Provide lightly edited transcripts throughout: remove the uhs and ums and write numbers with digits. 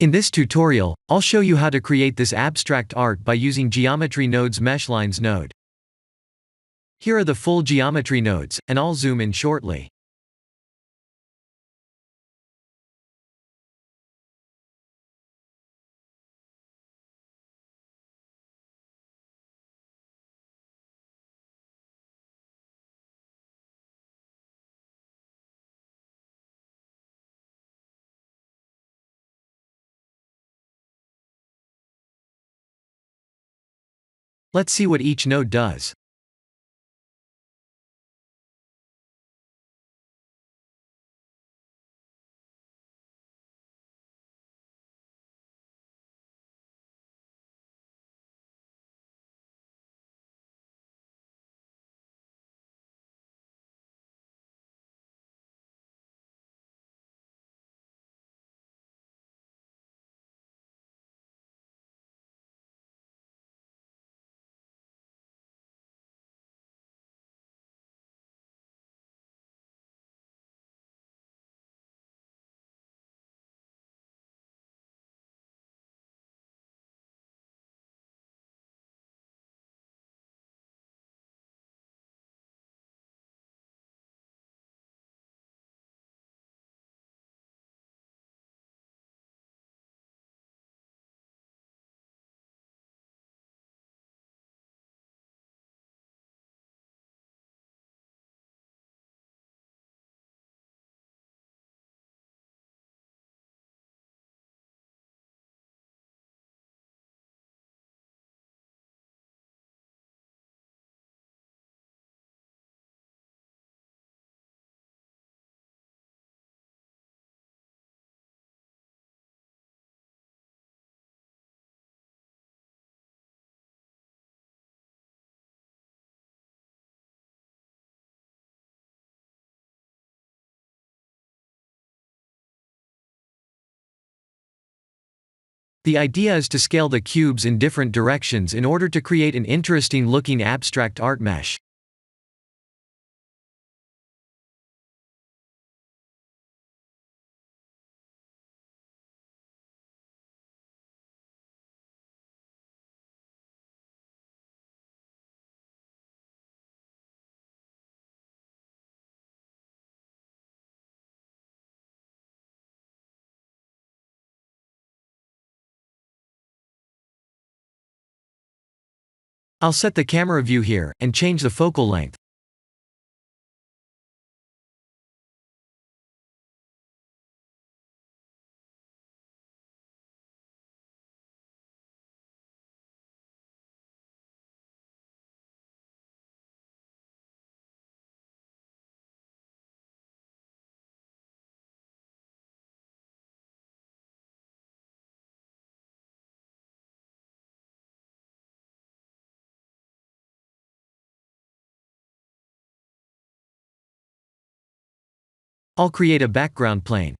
In this tutorial, I'll show you how to create this abstract art by using Geometry Node's Meshlines node. Here are the full geometry nodes, and I'll zoom in shortly. Let's see what each node does. The idea is to scale the cubes in different directions in order to create an interesting looking abstract art mesh. I'll set the camera view here, and change the focal length. I'll create a background plane.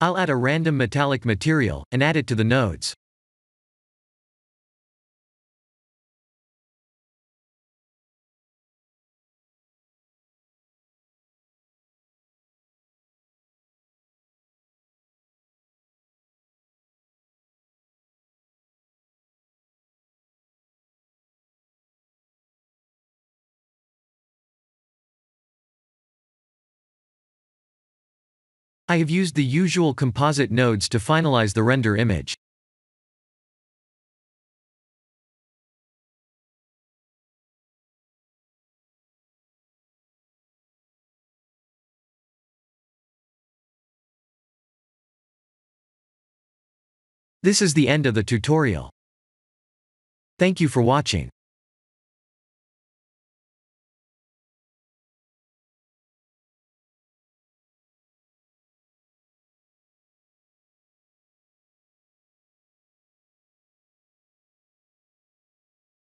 I'll add a random metallic material, and add it to the nodes. I have used the usual composite nodes to finalize the render image. This is the end of the tutorial. Thank you for watching.